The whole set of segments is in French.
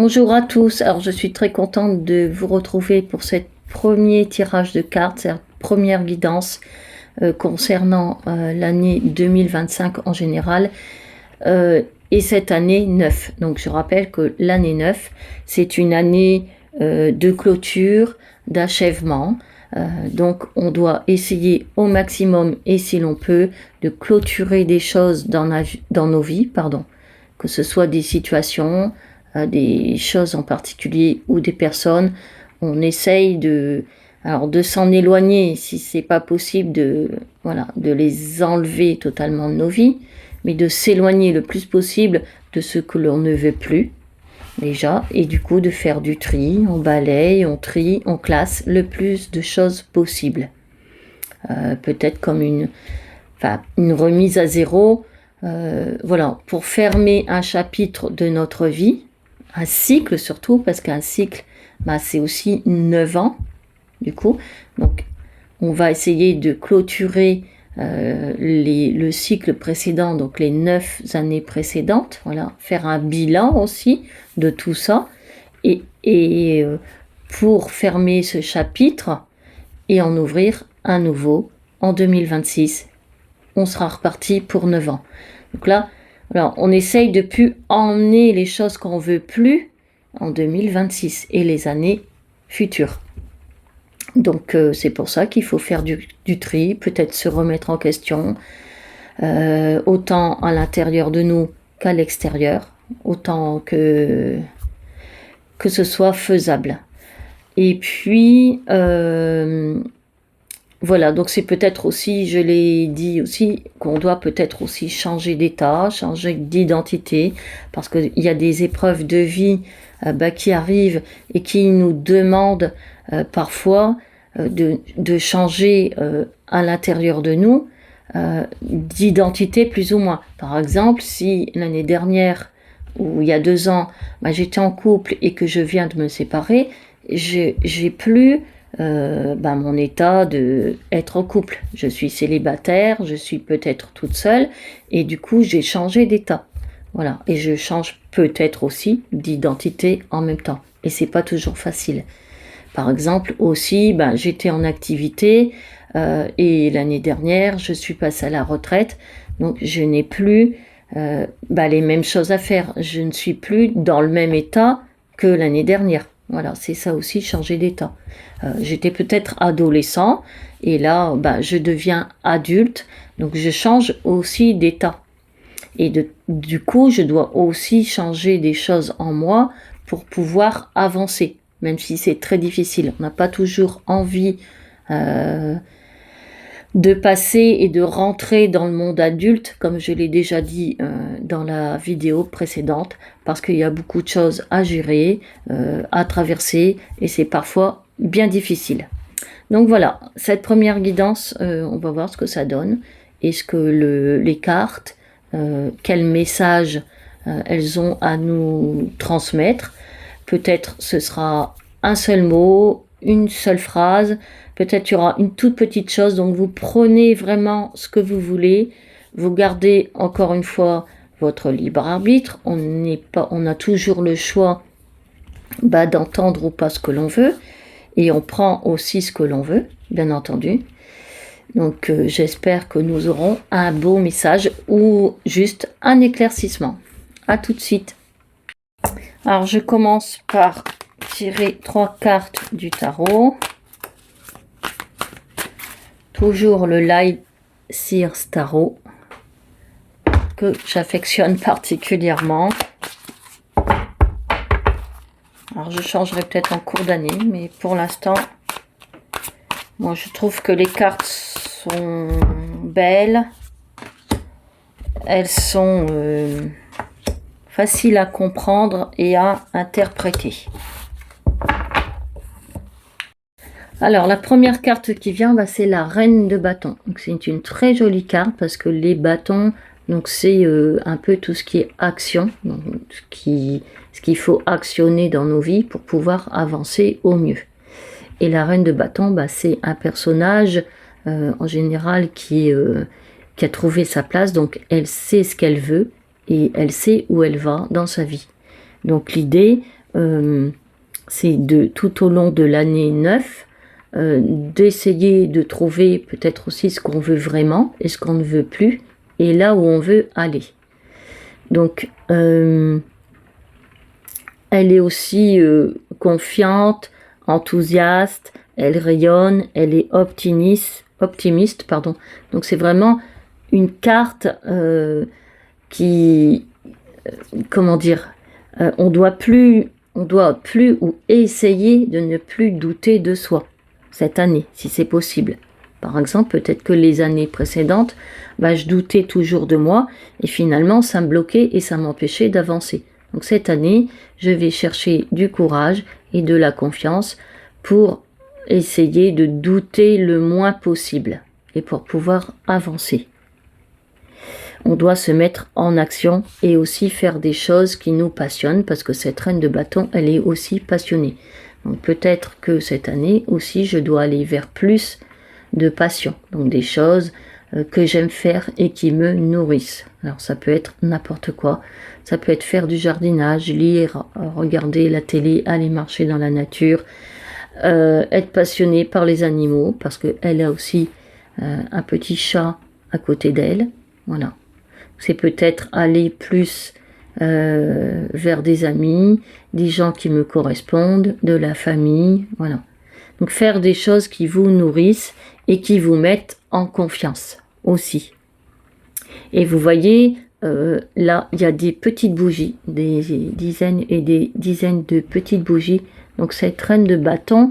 Bonjour à tous, alors je suis très contente de vous retrouver pour ce premier tirage de cartes, cette première guidance concernant l'année 2025 en général et cette année 9. Donc je rappelle que l'année 9, c'est une année de clôture, d'achèvement. Donc on doit essayer au maximum et si l'on peut de clôturer des choses dans nos vies, que ce soit des situations, des choses en particulier ou des personnes. On essaye de s'en éloigner si c'est pas possible, de les enlever totalement de nos vies, mais de s'éloigner le plus possible de ce que l'on ne veut plus déjà, et du coup de faire du tri, on balaye, on trie, on classe le plus de choses possible. Peut-être comme une remise à zéro, pour fermer un chapitre de notre vie, un cycle surtout, parce qu'un cycle, c'est aussi 9 ans, du coup. Donc, on va essayer de clôturer le cycle précédent, donc les 9 années précédentes, faire un bilan aussi de tout ça, et pour fermer ce chapitre et en ouvrir un nouveau en 2026. On sera reparti pour 9 ans. Donc là, on essaye de plus emmener les choses qu'on veut plus en 2026 et les années futures. Donc c'est pour ça qu'il faut faire du tri, peut-être se remettre en question, autant à l'intérieur de nous qu'à l'extérieur, autant que ce soit faisable. Et puis donc c'est peut-être aussi, je l'ai dit aussi, qu'on doit peut-être aussi changer d'état, changer d'identité, parce qu'il y a des épreuves de vie qui arrivent et qui nous demandent parfois de changer à l'intérieur de nous d'identité plus ou moins. Par exemple, si l'année dernière ou il y a 2 ans, j'étais en couple et que je viens de me séparer, j'ai plus mon état de être en couple. Je suis célibataire, je suis peut-être toute seule et du coup j'ai changé d'état. Voilà, et je change peut-être aussi d'identité en même temps. Et c'est pas toujours facile. Par exemple aussi, j'étais en activité et l'année dernière je suis passée à la retraite, donc je n'ai plus les mêmes choses à faire. Je ne suis plus dans le même état que l'année dernière. Voilà, c'est ça aussi, changer d'état. J'étais peut-être adolescent et là, je deviens adulte, donc je change aussi d'état. Et du coup, je dois aussi changer des choses en moi pour pouvoir avancer, même si c'est très difficile. On n'a pas toujours envie de passer et de rentrer dans le monde adulte, comme je l'ai déjà dit dans la vidéo précédente, parce qu'il y a beaucoup de choses à gérer, à traverser, et c'est parfois bien difficile. Donc voilà, cette première guidance, on va voir ce que ça donne, et ce que les cartes, quel message elles ont à nous transmettre. Peut-être ce sera un seul mot, une seule phrase, peut-être il y aura une toute petite chose, donc vous prenez vraiment ce que vous voulez, vous gardez encore une fois votre libre arbitre, on a toujours le choix d'entendre ou pas ce que l'on veut, et on prend aussi ce que l'on veut, bien entendu. Donc j'espère que nous aurons un beau message ou juste un éclaircissement. À tout de suite. Alors je commence par tirer 3 cartes du tarot. Toujours le Light Seers Tarot que j'affectionne particulièrement. Alors je changerai peut-être en cours d'année, mais pour l'instant, moi je trouve que les cartes sont belles. Elles sont faciles à comprendre et à interpréter. Alors la première carte qui vient, c'est la Reine de bâton. Donc c'est une très jolie carte parce que les bâtons, donc c'est un peu tout ce qui est action, donc ce qu'il faut actionner dans nos vies pour pouvoir avancer au mieux. Et la Reine de bâton, c'est un personnage en général qui a trouvé sa place, donc elle sait ce qu'elle veut et elle sait où elle va dans sa vie. Donc l'idée, c'est tout au long de l'année 9, d'essayer de trouver peut-être aussi ce qu'on veut vraiment et ce qu'on ne veut plus, et là où on veut aller. Donc, elle est aussi confiante, enthousiaste, elle rayonne, elle est optimiste, pardon. Donc c'est vraiment une carte qui, comment dire, on doit plus ou essayer de ne plus douter de soi cette année, si c'est possible. Par exemple, peut-être que les années précédentes, je doutais toujours de moi et finalement ça me bloquait et ça m'empêchait d'avancer. Donc cette année, je vais chercher du courage et de la confiance pour essayer de douter le moins possible et pour pouvoir avancer. On doit se mettre en action et aussi faire des choses qui nous passionnent parce que cette reine de bâton, elle est aussi passionnée. Donc peut-être que cette année aussi, je dois aller vers plus de passion. Donc des choses que j'aime faire et qui me nourrissent. Alors ça peut être n'importe quoi. Ça peut être faire du jardinage, lire, regarder la télé, aller marcher dans la nature, être passionné par les animaux parce qu'elle a aussi un petit chat à côté d'elle. Voilà. C'est peut-être aller plus vers des amis, des gens qui me correspondent, de la famille, voilà. Donc faire des choses qui vous nourrissent et qui vous mettent en confiance aussi. Et vous voyez, là, il y a des petites bougies, des dizaines et des dizaines de petites bougies. Donc cette reine de bâton,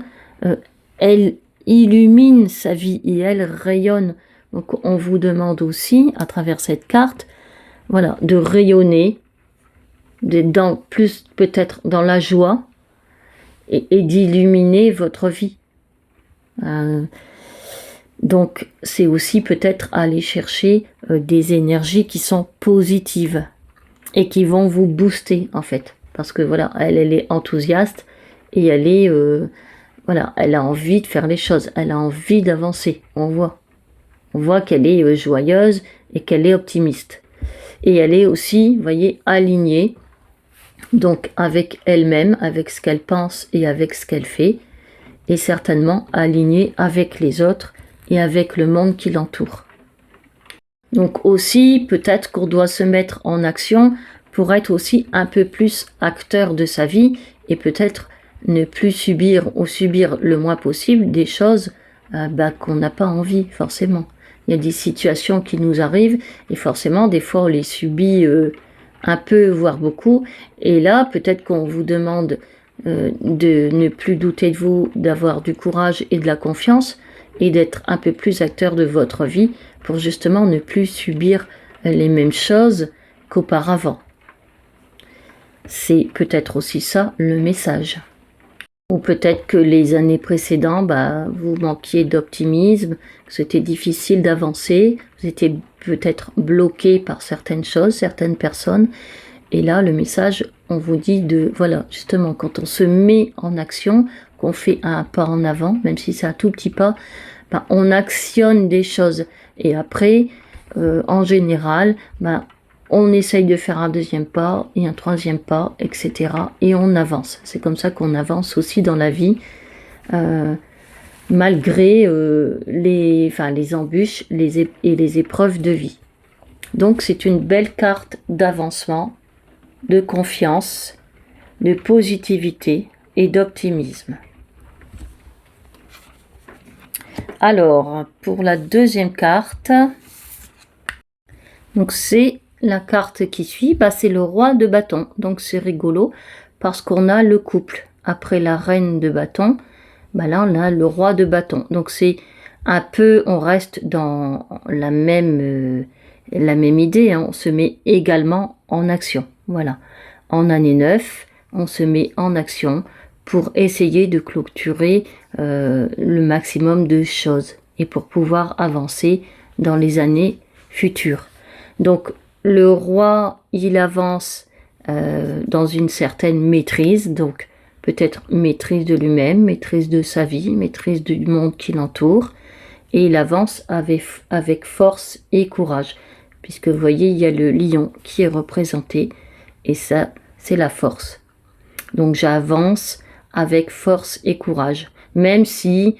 elle illumine sa vie et elle rayonne. Donc on vous demande aussi, à travers cette carte, voilà, de rayonner, d'être plus peut-être dans la joie et d'illuminer votre vie. Donc c'est aussi peut-être aller chercher des énergies qui sont positives et qui vont vous booster en fait. Parce que voilà, elle est enthousiaste et elle est, voilà, elle a envie de faire les choses, elle a envie d'avancer, on voit qu'elle est joyeuse et qu'elle est optimiste. Et elle est aussi, vous voyez, alignée, donc avec elle-même, avec ce qu'elle pense et avec ce qu'elle fait, et certainement alignée avec les autres et avec le monde qui l'entoure. Donc aussi, peut-être qu'on doit se mettre en action pour être aussi un peu plus acteur de sa vie et peut-être ne plus subir ou subir le moins possible des choses qu'on n'a pas envie forcément. Il y a des situations qui nous arrivent et forcément des fois on les subit un peu voire beaucoup et là peut-être qu'on vous demande de ne plus douter de vous, d'avoir du courage et de la confiance et d'être un peu plus acteur de votre vie pour justement ne plus subir les mêmes choses qu'auparavant. C'est peut-être aussi ça le message. Ou peut-être que les années précédentes, vous manquiez d'optimisme, que c'était difficile d'avancer, vous étiez peut-être bloqué par certaines choses, certaines personnes. Et là, le message, on vous dit de, voilà, justement, quand on se met en action, qu'on fait un pas en avant, même si c'est un tout petit pas, on actionne des choses. Et après, en général, on essaye de faire un deuxième pas et un troisième pas, etc. Et on avance. C'est comme ça qu'on avance aussi dans la vie, malgré les embûches et les épreuves de vie. Donc c'est une belle carte d'avancement, de confiance, de positivité et d'optimisme. Alors, pour la deuxième carte, donc c'est la carte qui suit, c'est le roi de bâton. Donc c'est rigolo parce qu'on a le couple. Après la reine de bâton, là on a le roi de bâton. Donc c'est un peu, on reste dans la même idée, hein. On se met également en action. Voilà. En année 9, on se met en action pour essayer de clôturer le maximum de choses et pour pouvoir avancer dans les années futures. Donc le roi, il avance dans une certaine maîtrise, donc peut-être maîtrise de lui-même, maîtrise de sa vie, maîtrise du monde qui l'entoure, et il avance avec force et courage, puisque vous voyez, il y a le lion qui est représenté, et ça, c'est la force. Donc j'avance avec force et courage. Même si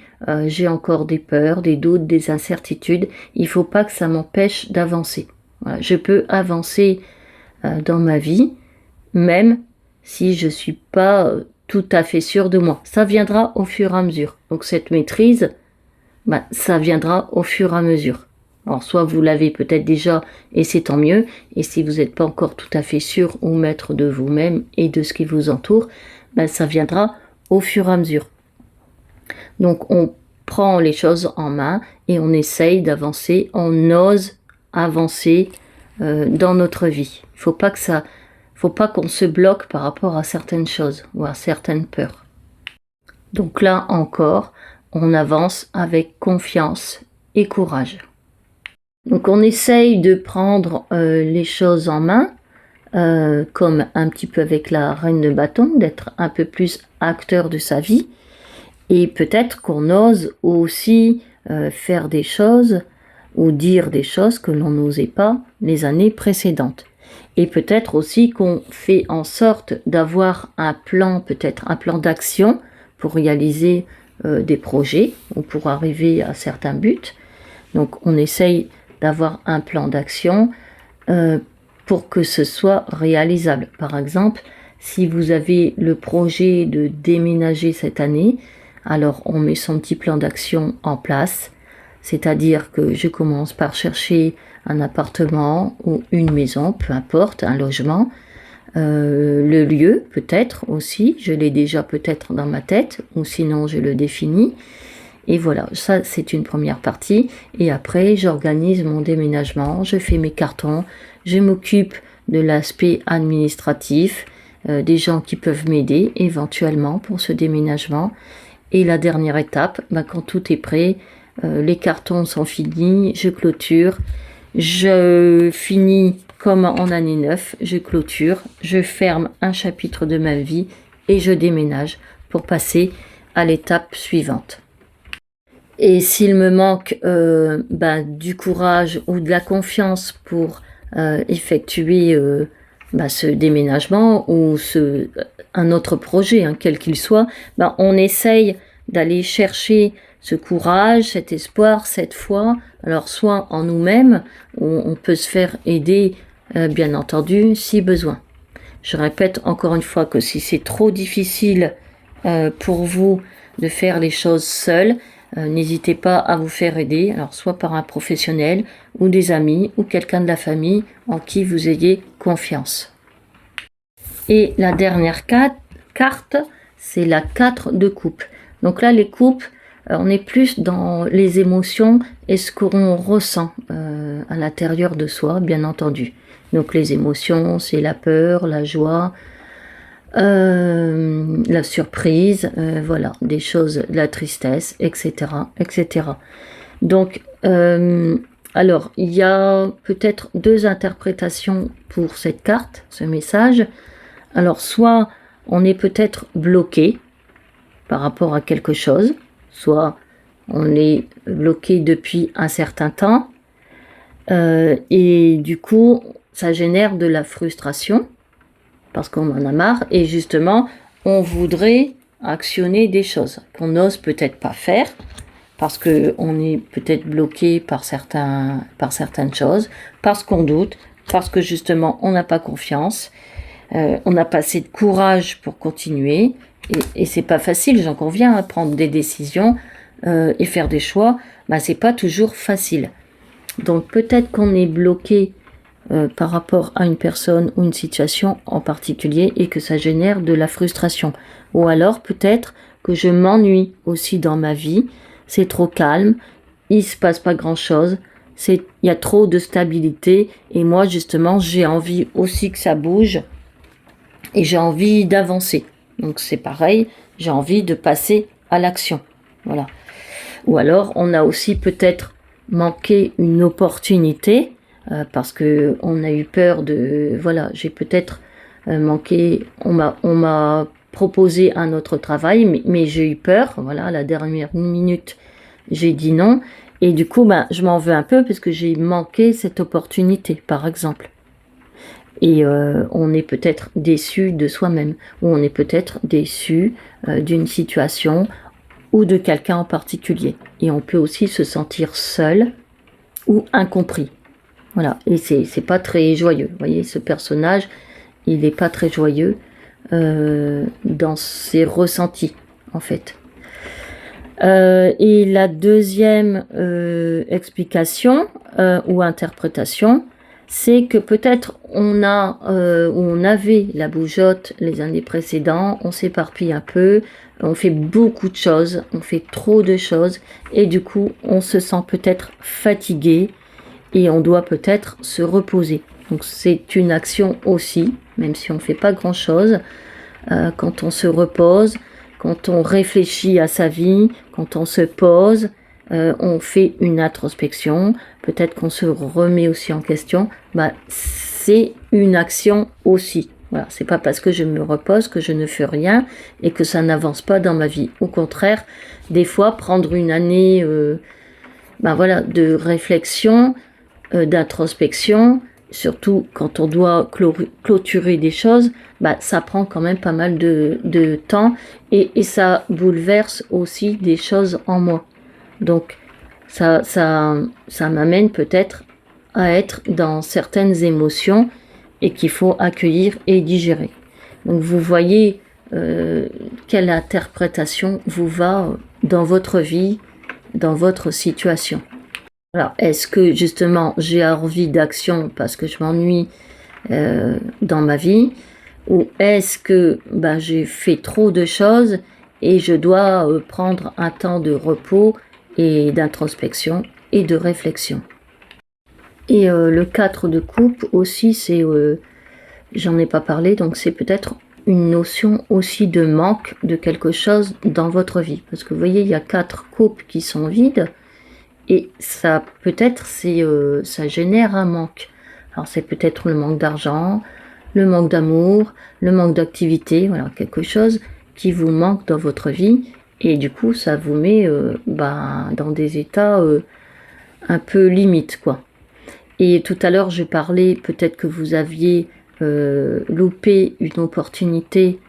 j'ai encore des peurs, des doutes, des incertitudes, il ne faut pas que ça m'empêche d'avancer. Voilà, je peux avancer dans ma vie, même si je ne suis pas tout à fait sûre de moi. Ça viendra au fur et à mesure. Donc cette maîtrise, ça viendra au fur et à mesure. Alors soit vous l'avez peut-être déjà et c'est tant mieux, et si vous n'êtes pas encore tout à fait sûr ou maître de vous-même et de ce qui vous entoure, ça viendra au fur et à mesure. Donc on prend les choses en main et on essaye d'avancer, on ose avancer dans notre vie. Il faut pas qu'on se bloque par rapport à certaines choses ou à certaines peurs. Donc là encore, on avance avec confiance et courage. Donc on essaye de prendre les choses en main, comme un petit peu avec la reine de bâton, d'être un peu plus acteur de sa vie. Et peut-être qu'on ose aussi faire des choses ou dire des choses que l'on n'osait pas les années précédentes. Et peut-être aussi qu'on fait en sorte d'avoir un plan, peut-être un plan d'action pour réaliser des projets ou pour arriver à certains buts. Donc on essaye d'avoir un plan d'action pour que ce soit réalisable. Par exemple, si vous avez le projet de déménager cette année, alors on met son petit plan d'action en place, c'est-à-dire que je commence par chercher un appartement ou une maison, peu importe, un logement, le lieu peut-être aussi, je l'ai déjà peut-être dans ma tête, ou sinon je le définis. Et voilà, ça c'est une première partie. Et après, j'organise mon déménagement, je fais mes cartons, je m'occupe de l'aspect administratif, des gens qui peuvent m'aider éventuellement pour ce déménagement. Et la dernière étape, quand tout est prêt, les cartons sont finis, je clôture, je finis comme en année 9, je clôture, je ferme un chapitre de ma vie et je déménage pour passer à l'étape suivante. Et s'il me manque du courage ou de la confiance pour effectuer ce déménagement ou un autre projet, quel qu'il soit, on essaye d'aller chercher ce courage, cet espoir, cette foi, alors soit en nous-mêmes, ou on peut se faire aider, bien entendu, si besoin. Je répète encore une fois que si c'est trop difficile pour vous de faire les choses seuls, n'hésitez pas à vous faire aider, alors soit par un professionnel ou des amis ou quelqu'un de la famille en qui vous ayez confiance. Et la dernière carte, c'est la 4 de coupe. Donc là, les coupes, on est plus dans les émotions et ce qu'on ressent à l'intérieur de soi, bien entendu. Donc les émotions, c'est la peur, la joie, la surprise, voilà, des choses, la tristesse, etc., etc. Donc, alors, il y a peut-être 2 interprétations pour cette carte, ce message. Alors, soit on est peut-être bloqué par rapport à quelque chose, soit on est bloqué depuis un certain temps, et du coup, ça génère de la frustration, parce qu'on en a marre, et justement, on voudrait actionner des choses qu'on n'ose peut-être pas faire, parce qu'on est peut-être bloqué par certaines choses, parce qu'on doute, parce que justement, on n'a pas confiance, on n'a pas assez de courage pour continuer, et c'est pas facile, j'en conviens, à prendre des décisions et faire des choix, c'est pas toujours facile. Donc peut-être qu'on est bloqué par rapport à une personne ou une situation en particulier et que ça génère de la frustration. Ou alors peut-être que je m'ennuie aussi dans ma vie, c'est trop calme, il se passe pas grand-chose, il y a trop de stabilité et moi justement j'ai envie aussi que ça bouge et j'ai envie d'avancer. Donc c'est pareil, j'ai envie de passer à l'action. Voilà. Ou alors on a aussi peut-être manqué une opportunité parce que on a eu peur de, voilà, j'ai peut-être manqué, on m'a proposé un autre travail, mais j'ai eu peur, voilà, à la dernière minute, j'ai dit non, et du coup, je m'en veux un peu parce que j'ai manqué cette opportunité, par exemple. Et on est peut-être déçu de soi-même, ou on est peut-être déçu d'une situation ou de quelqu'un en particulier. Et on peut aussi se sentir seul ou incompris. Voilà, et c'est pas très joyeux. Vous voyez, ce personnage, il n'est pas très joyeux dans ses ressentis, en fait. Et la deuxième explication ou interprétation, c'est que peut-être on avait la bougeotte les années précédentes, on s'éparpille un peu, on fait beaucoup de choses, on fait trop de choses, et du coup on se sent peut-être fatigué, et on doit peut-être se reposer. Donc c'est une action aussi, même si on ne fait pas grand-chose, quand on se repose, quand on réfléchit à sa vie, quand on se pose, on fait une introspection, peut-être qu'on se remet aussi en question, c'est une action aussi. Voilà, c'est pas parce que je me repose que je ne fais rien et que ça n'avance pas dans ma vie. Au contraire, des fois, prendre une année de réflexion, d'introspection, surtout quand on doit clôturer des choses, ça prend quand même pas mal de temps et ça bouleverse aussi des choses en moi. Donc ça m'amène peut-être à être dans certaines émotions et qu'il faut accueillir et digérer. Donc vous voyez quelle interprétation vous va dans votre vie, dans votre situation. Alors, est-ce que justement j'ai envie d'action parce que je m'ennuie dans ma vie, ou est-ce que j'ai fait trop de choses et je dois prendre un temps de repos et d'introspection et de réflexion. Et le 4 de coupe aussi, c'est, j'en ai pas parlé, donc c'est peut-être une notion aussi de manque de quelque chose dans votre vie. Parce que vous voyez, il y a 4 coupes qui sont vides. Et ça, peut-être, ça génère un manque. Alors, c'est peut-être le manque d'argent, le manque d'amour, le manque d'activité, voilà, quelque chose qui vous manque dans votre vie. Et du coup, ça vous met dans des états un peu limites, quoi. Et tout à l'heure, je parlais, peut-être que vous aviez loupé une opportunité,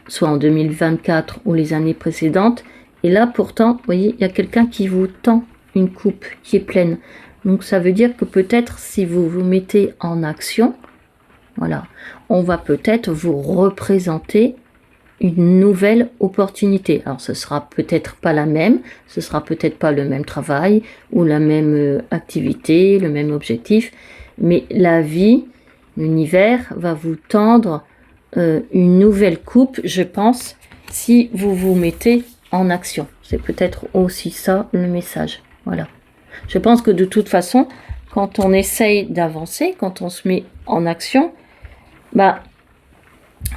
soit en 2024 ou les années précédentes. Et là, pourtant, vous voyez, il y a quelqu'un qui vous tend une coupe qui est pleine. Donc ça veut dire que peut-être si vous vous mettez en action, voilà, on va peut-être vous représenter une nouvelle opportunité. Alors ce sera peut-être pas la même, ce sera peut-être pas le même travail ou la même activité, le même objectif, mais la vie, l'univers va vous tendre une nouvelle coupe, je pense, si vous vous mettez en action. C'est peut-être aussi ça le message. Voilà. Je pense que de toute façon, quand on essaye d'avancer, quand on se met en action,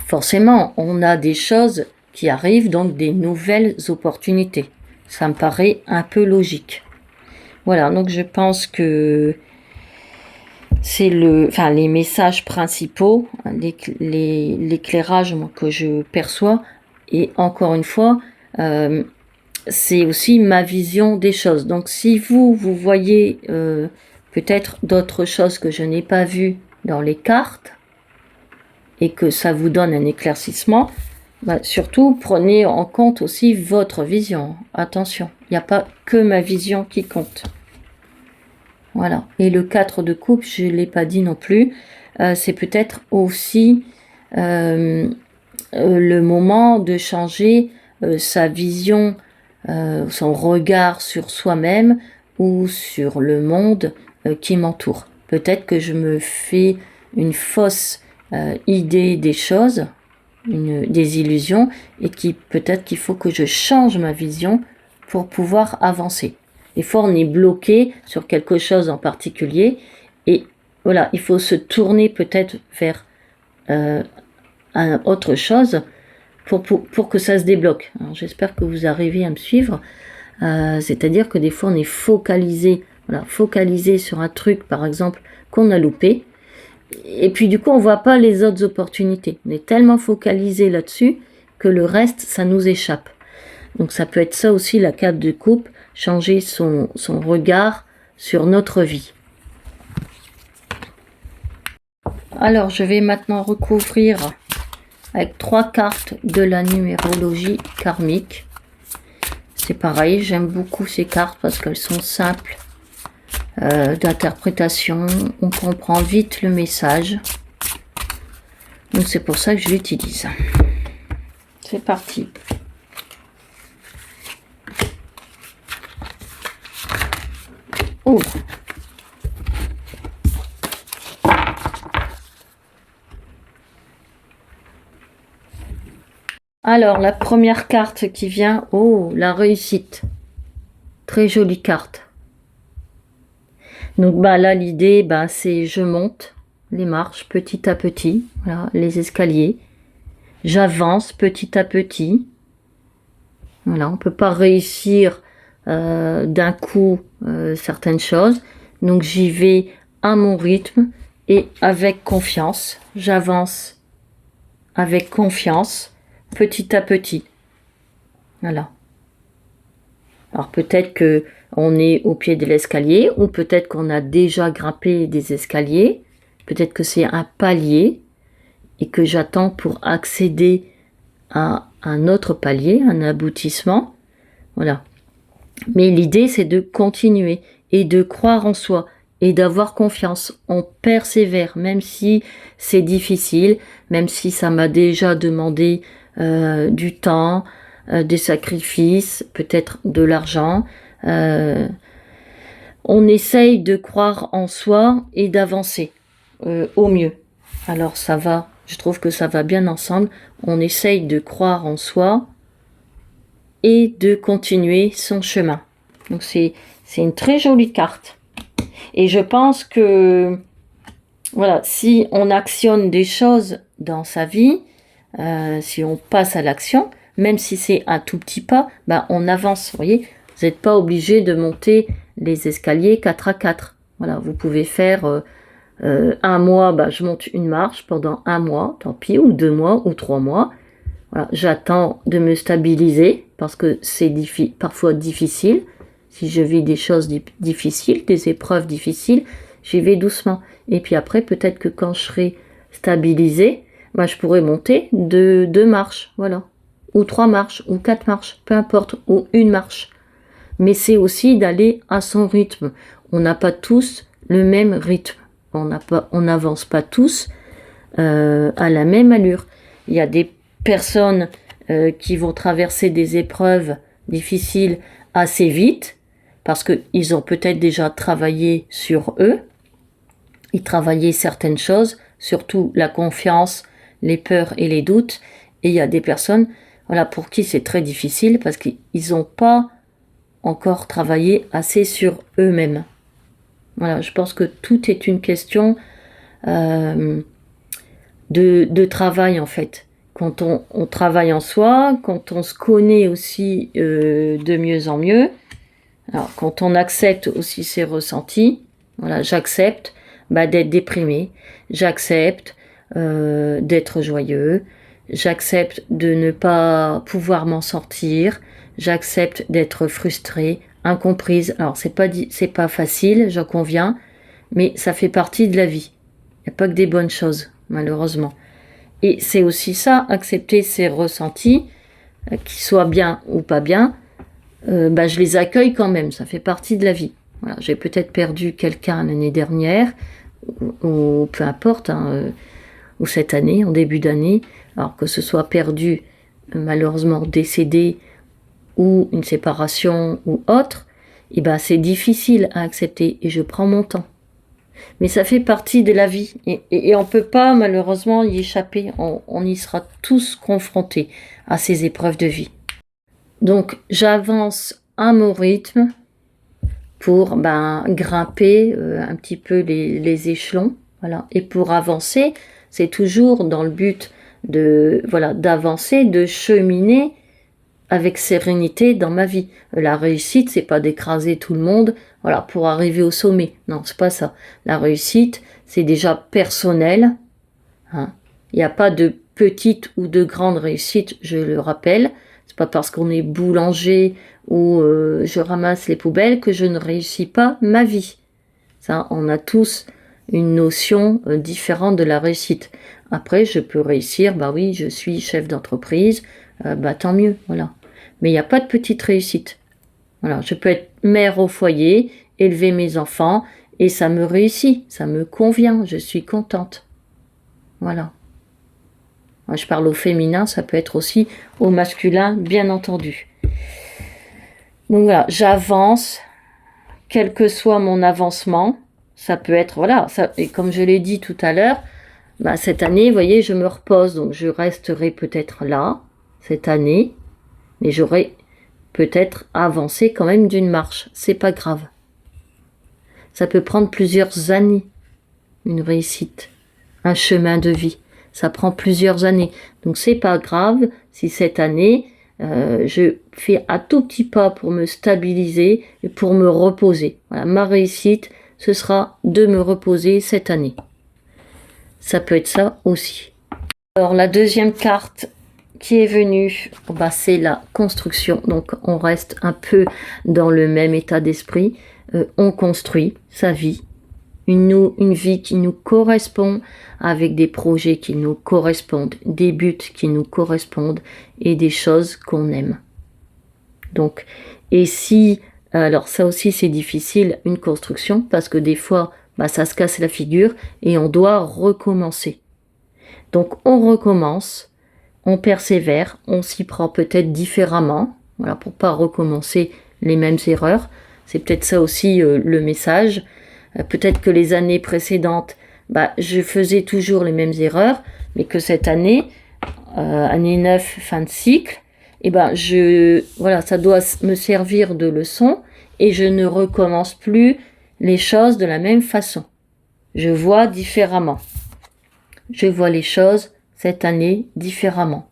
forcément, on a des choses qui arrivent, donc des nouvelles opportunités. Ça me paraît un peu logique. Voilà, donc je pense que c'est les messages principaux, l'éclairage que je perçois. Et encore une fois, c'est aussi ma vision des choses. Donc si vous voyez peut-être d'autres choses que je n'ai pas vues dans les cartes et que ça vous donne un éclaircissement, surtout prenez en compte aussi votre vision. Attention, il n'y a pas que ma vision qui compte. Voilà. Et le 4 de coupe, je ne l'ai pas dit non plus, c'est peut-être aussi le moment de changer sa vision, son regard sur soi-même ou sur le monde qui m'entoure. Peut-être que je me fais une fausse idée des choses, des illusions, et peut-être qu'il faut que je change ma vision pour pouvoir avancer. Des fois, on est bloqué sur quelque chose en particulier, et voilà, il faut se tourner peut-être vers autre chose pour que ça se débloque. Alors, j'espère que vous arrivez à me suivre. C'est-à-dire que des fois, on est focalisé sur un truc, par exemple, qu'on a loupé, et puis du coup, on voit pas les autres opportunités. On est tellement focalisé là-dessus que le reste, ça nous échappe. Donc ça peut être ça aussi, la carte de coupe, changer son regard sur notre vie. Alors, je vais maintenant recouvrir avec 3 cartes de la numérologie karmique. C'est pareil, j'aime beaucoup ces cartes parce qu'elles sont simples d'interprétation. On comprend vite le message. Donc c'est pour ça que je l'utilise. C'est parti. Ouvre. Alors, la première carte qui vient, oh, la réussite. Très jolie carte. Donc, bah, là, l'idée, bah, c'est je monte les marches petit à petit, voilà, les escaliers. J'avance petit à petit. Voilà, on peut pas réussir d'un coup certaines choses. Donc, j'y vais à mon rythme et avec confiance. J'avance avec confiance. Petit à petit. Voilà. Alors peut-être que on est au pied de l'escalier ou peut-être qu'on a déjà grimpé des escaliers. Peut-être que c'est un palier et que j'attends pour accéder à un autre palier, un aboutissement. Voilà. Mais l'idée, c'est de continuer et de croire en soi et d'avoir confiance. On persévère, même si c'est difficile, même si ça m'a déjà demandé du temps, des sacrifices, peut-être de l'argent. On essaye de croire en soi et d'avancer au mieux. Alors ça va, je trouve que ça va bien ensemble. On essaye de croire en soi et de continuer son chemin. Donc c'est une très jolie carte. Et je pense que voilà, si on actionne des choses dans sa vie, si on passe à l'action, même si c'est un tout petit pas, ben on avance. Vous voyez, vous n'êtes pas obligé de monter les escaliers 4 à 4. Voilà, vous pouvez faire un mois, ben, je monte une marche pendant un mois, tant pis, ou 2 mois, ou 3 mois. Voilà, j'attends de me stabiliser parce que c'est parfois difficile. Si je vis des choses difficiles, des épreuves difficiles, j'y vais doucement. Et puis après, peut-être que quand je serai stabilisée, ben, je pourrais monter de 2 marches, voilà. Ou 3 marches, ou 4 marches, peu importe, ou une marche. Mais c'est aussi d'aller à son rythme. On n'a pas tous le même rythme. On n'avance pas tous à la même allure. Il y a des personnes qui vont traverser des épreuves difficiles assez vite, parce qu'ils ont peut-être déjà travaillé sur eux, ils travaillaient certaines choses, surtout la confiance, les peurs et les doutes, et il y a des personnes voilà, pour qui c'est très difficile, parce qu'ils n'ont pas encore travaillé assez sur eux-mêmes. Voilà, je pense que tout est une question de travail en fait. Quand on travaille en soi, quand on se connaît aussi de mieux en mieux, alors quand on accepte aussi ses ressentis, voilà, j'accepte d'être déprimé, j'accepte d'être joyeux, j'accepte de ne pas pouvoir m'en sortir, j'accepte d'être frustrée, incomprise. Alors c'est pas facile, j'en conviens, mais ça fait partie de la vie. Il n'y a pas que des bonnes choses, malheureusement. Et c'est aussi ça, accepter ses ressentis, qu'ils soient bien ou pas bien, je les accueille quand même, ça fait partie de la vie. Voilà, j'ai peut-être perdu quelqu'un l'année dernière, ou peu importe, ou cette année, en début d'année, alors que ce soit perdu, malheureusement décédé, ou une séparation, ou autre, et c'est difficile à accepter, et je prends mon temps. Mais ça fait partie de la vie, et on ne peut pas malheureusement y échapper, on y sera tous confrontés à ces épreuves de vie. Donc j'avance à mon rythme pour grimper un petit peu les échelons, voilà. Et pour avancer, c'est toujours dans le but d'avancer, de cheminer avec sérénité dans ma vie. La réussite, c'est pas d'écraser tout le monde, voilà, pour arriver au sommet. Non, c'est pas ça. La réussite, c'est déjà personnel. Hein. Il n'y a pas de petite ou de grande réussite, je le rappelle. C'est pas parce qu'on est boulanger ou je ramasse les poubelles que je ne réussis pas ma vie. Ça, on a tous une notion différente de la réussite. Après, je peux réussir, bah oui, je suis chef d'entreprise, bah tant mieux, voilà. Mais il n'y a pas de petite réussite. Voilà, je peux être mère au foyer, élever mes enfants, et ça me réussit, ça me convient, je suis contente. Voilà. Moi, je parle au féminin, ça peut être aussi au masculin, bien entendu. Donc voilà, j'avance, quel que soit mon avancement, ça peut être, voilà, ça, et comme je l'ai dit tout à l'heure, bah, cette année, vous voyez, je me repose, donc je resterai peut-être là, cette année, mais j'aurai peut-être avancé quand même d'une marche, c'est pas grave. Ça peut prendre plusieurs années, une réussite, un chemin de vie. Ça prend plusieurs années. Donc c'est pas grave si cette année, je fais un tout petit pas pour me stabiliser et pour me reposer. Voilà, ma réussite, ce sera de me reposer cette année. Ça peut être ça aussi. Alors la deuxième carte qui est venue, bah, c'est la construction. Donc on reste un peu dans le même état d'esprit. On construit sa vie. Une vie qui nous correspond, avec des projets qui nous correspondent, des buts qui nous correspondent et des choses qu'on aime. Donc, et si, alors ça aussi c'est difficile, une construction, parce que des fois, bah, ça se casse la figure et on doit recommencer. Donc on recommence, on persévère, on s'y prend peut-être différemment, voilà, pour pas recommencer les mêmes erreurs. C'est peut-être ça aussi le message. Peut-être que les années précédentes, bah, je faisais toujours les mêmes erreurs, mais que cette année, année 9, fin de cycle, et ben voilà, ça doit me servir de leçon et je ne recommence plus les choses de la même façon. Je vois différemment. Je vois les choses cette année différemment.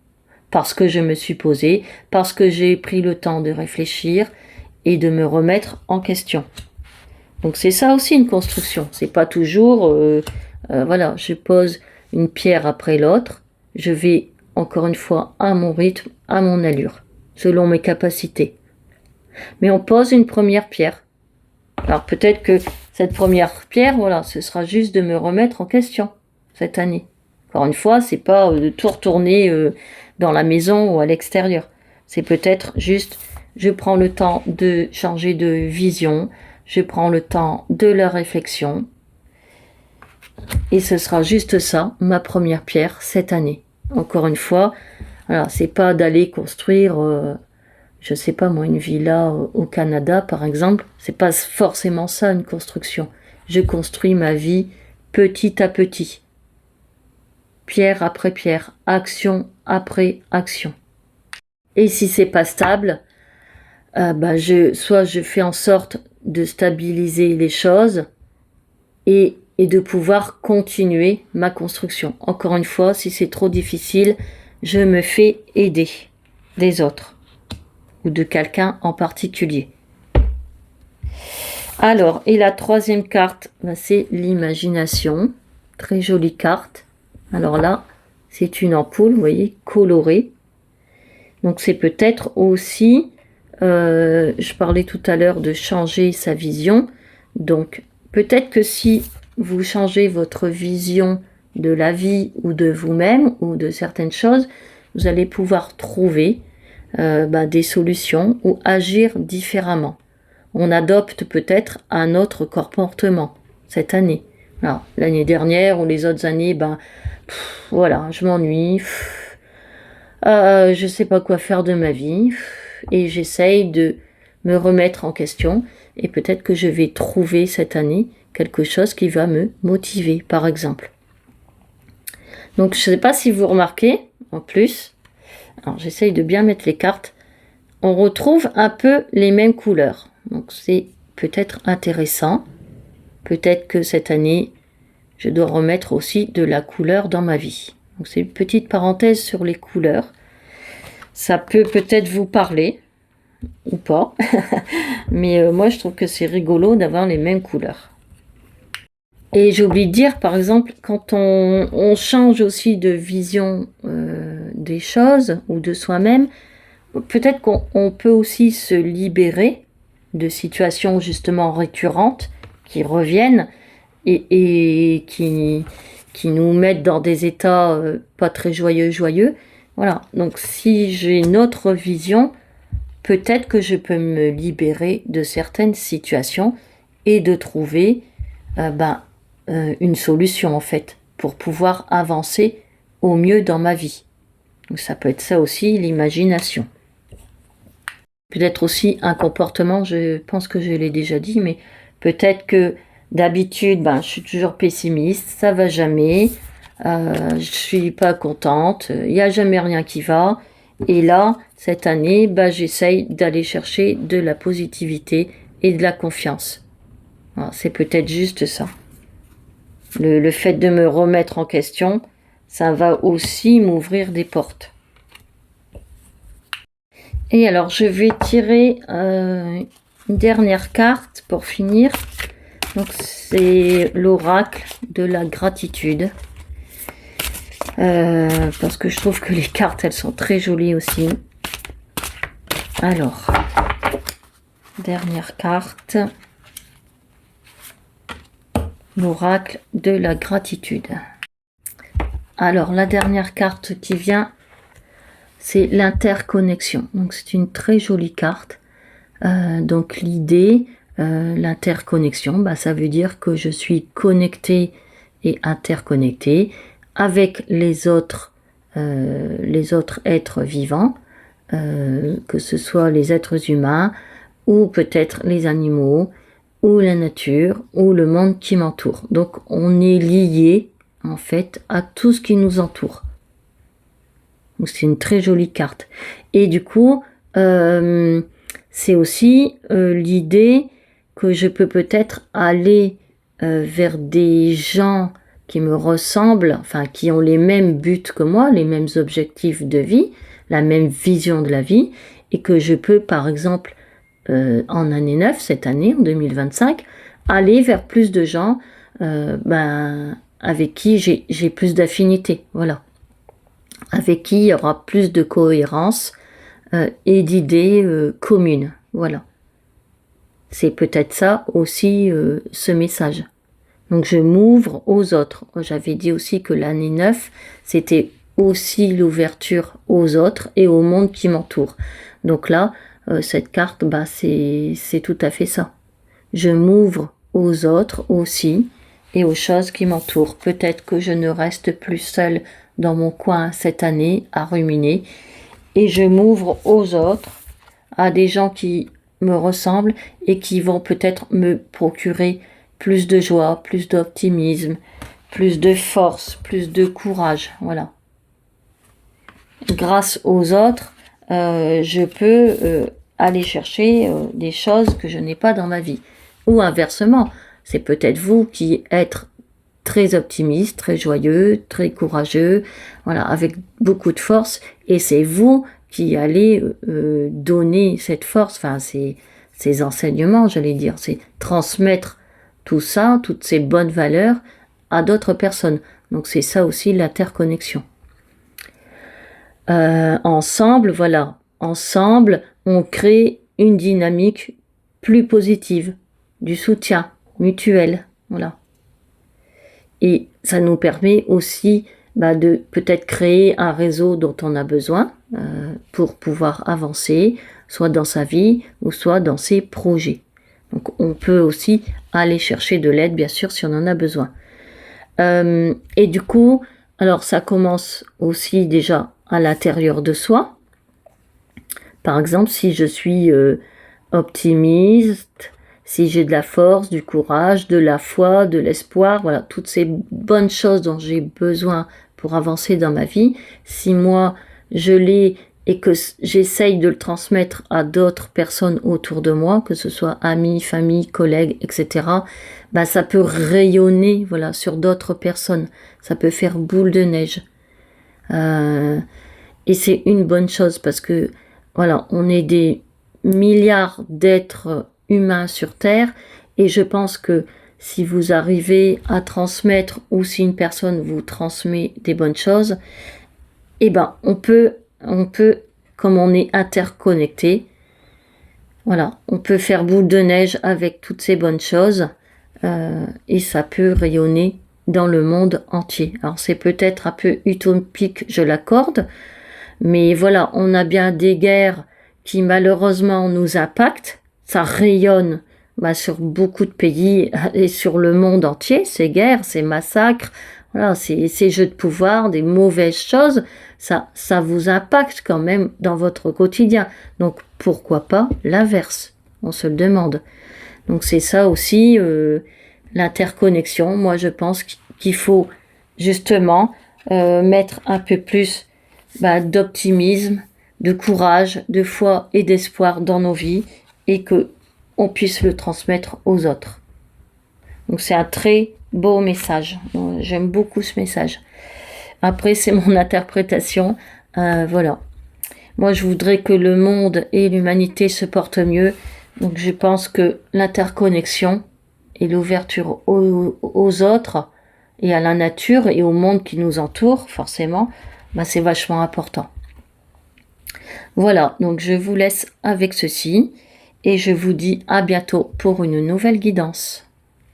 Parce que je me suis posée, parce que j'ai pris le temps de réfléchir et de me remettre en question. Donc c'est ça aussi une construction. C'est pas toujours, voilà, je pose une pierre après l'autre. Je vais encore une fois à mon rythme, à mon allure, selon mes capacités. Mais on pose une première pierre. Alors peut-être que cette première pierre, voilà, ce sera juste de me remettre en question cette année. Encore une fois, c'est pas de tout retourner dans la maison ou à l'extérieur. C'est peut-être juste, je prends le temps de changer de vision. Je prends le temps de la réflexion et ce sera juste ça, ma première pierre cette année. Encore une fois, voilà, c'est pas d'aller construire, je sais pas moi, une villa au Canada par exemple. C'est pas forcément ça une construction. Je construis ma vie petit à petit, pierre après pierre, action après action. Et si c'est pas stable, bah soit je fais en sorte de stabiliser les choses et de pouvoir continuer ma construction. Encore une fois, si c'est trop difficile, je me fais aider des autres ou de quelqu'un en particulier. Alors, et la troisième carte, bah, c'est l'imagination. Très jolie carte. Alors là, c'est une ampoule, vous voyez, colorée. Donc c'est peut-être aussi... je parlais tout à l'heure de changer sa vision. Donc, peut-être que si vous changez votre vision de la vie ou de vous-même ou de certaines choses, vous allez pouvoir trouver des solutions ou agir différemment. On adopte peut-être un autre comportement cette année. Alors, l'année dernière ou les autres années, voilà, je m'ennuie. Je sais pas quoi faire de ma vie et j'essaye de me remettre en question et peut-être que je vais trouver cette année quelque chose qui va me motiver, par exemple. Donc je sais pas si vous remarquez, en plus, alors j'essaye de bien mettre les cartes, on retrouve un peu les mêmes couleurs. Donc c'est peut-être intéressant. Peut-être que cette année, je dois remettre aussi de la couleur dans ma vie. Donc c'est une petite parenthèse sur les couleurs. Ça peut peut-être vous parler ou pas, mais moi je trouve que c'est rigolo d'avoir les mêmes couleurs. Et j'ai oublié de dire, par exemple, quand on change aussi de vision des choses ou de soi-même, peut-être qu'on peut aussi se libérer de situations justement récurrentes qui reviennent et qui nous mettent dans des états pas très joyeux. Voilà, donc si j'ai une autre vision, peut-être que je peux me libérer de certaines situations et de trouver une solution en fait pour pouvoir avancer au mieux dans ma vie. Donc ça peut être ça aussi, l'imagination. Peut-être aussi un comportement, je pense que je l'ai déjà dit, mais peut-être que d'habitude, je suis toujours pessimiste, ça va jamais, je suis pas contente, il n'y a jamais rien qui va. Et là, cette année, j'essaye d'aller chercher de la positivité et de la confiance. Voilà, c'est peut-être juste ça. Le fait de me remettre en question, ça va aussi m'ouvrir des portes. Et alors, je vais tirer une dernière carte pour finir. Donc, c'est l'oracle de la gratitude. Parce que je trouve que les cartes, elles sont très jolies aussi. Alors, dernière carte. L'oracle de la gratitude. Alors, la dernière carte qui vient, c'est l'interconnexion. Donc, c'est une très jolie carte. Donc, l'idée, l'interconnexion, ça veut dire que je suis connectée et interconnectée avec les autres êtres vivants, que ce soit les êtres humains ou peut-être les animaux, ou la nature, ou le monde qui m'entoure. Donc, on est lié, en fait, à tout ce qui nous entoure. Donc, c'est une très jolie carte. Et du coup, c'est aussi l'idée que je peux peut-être aller vers des gens qui me ressemblent, enfin, qui ont les mêmes buts que moi, les mêmes objectifs de vie, la même vision de la vie, et que je peux, par exemple, en année 9, cette année, en 2025, aller vers plus de gens avec qui j'ai plus d'affinité, voilà. Avec qui il y aura plus de cohérence et d'idées communes, voilà. C'est peut-être ça aussi, ce message. Donc je m'ouvre aux autres. J'avais dit aussi que l'année 9, c'était aussi l'ouverture aux autres et au monde qui m'entoure. Donc là, cette carte, c'est tout à fait ça. Je m'ouvre aux autres aussi et aux choses qui m'entourent. Peut-être que je ne reste plus seule dans mon coin cette année à ruminer et je m'ouvre aux autres, à des gens qui me ressemblent et qui vont peut-être me procurer plus de joie, plus d'optimisme, plus de force, plus de courage, voilà. Grâce aux autres, je peux aller chercher des choses que je n'ai pas dans ma vie. Ou inversement, c'est peut-être vous qui êtes très optimiste, très joyeux, très courageux, voilà, avec beaucoup de force, et c'est vous qui allez donner cette force, enfin ces enseignements, j'allais dire, c'est transmettre tout ça, toutes ces bonnes valeurs à d'autres personnes. Donc c'est ça aussi l'interconnexion. Ensemble, voilà, ensemble, on crée une dynamique plus positive, du soutien mutuel, voilà. Et ça nous permet aussi de peut-être créer un réseau dont on a besoin pour pouvoir avancer, soit dans sa vie ou soit dans ses projets. Donc on peut aussi aller chercher de l'aide, bien sûr, si on en a besoin. Et du coup, alors ça commence aussi déjà à l'intérieur de soi. Par exemple, si je suis optimiste, si j'ai de la force, du courage, de la foi, de l'espoir, voilà, toutes ces bonnes choses dont j'ai besoin pour avancer dans ma vie, si moi je l'ai et que j'essaye de le transmettre à d'autres personnes autour de moi, que ce soit amis, famille, collègues, etc., ça peut rayonner, voilà, sur d'autres personnes. Ça peut faire boule de neige. Et c'est une bonne chose parce que, voilà, on est des milliards d'êtres humains sur Terre et je pense que si vous arrivez à transmettre ou si une personne vous transmet des bonnes choses, on peut, comme on est interconnecté, voilà, on peut faire boule de neige avec toutes ces bonnes choses et ça peut rayonner dans le monde entier. Alors c'est peut-être un peu utopique, je l'accorde, mais voilà, on a bien des guerres qui malheureusement nous impactent, ça rayonne sur beaucoup de pays et sur le monde entier, ces guerres, ces massacres, voilà, ces jeux de pouvoir, des mauvaises choses, ça vous impacte quand même dans votre quotidien. Donc pourquoi pas l'inverse? On se le demande. Donc c'est ça aussi, l'interconnexion. Moi je pense qu'il faut justement mettre un peu plus d'optimisme, de courage, de foi et d'espoir dans nos vies et que on puisse le transmettre aux autres. Donc c'est un très beau message. J'aime beaucoup ce message. Après c'est mon interprétation. Voilà. Moi je voudrais que le monde et l'humanité se portent mieux. Donc je pense que l'interconnexion et l'ouverture aux autres et à la nature et au monde qui nous entoure, forcément, c'est vachement important. Voilà, donc je vous laisse avec ceci et je vous dis à bientôt pour une nouvelle guidance.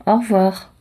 Au revoir.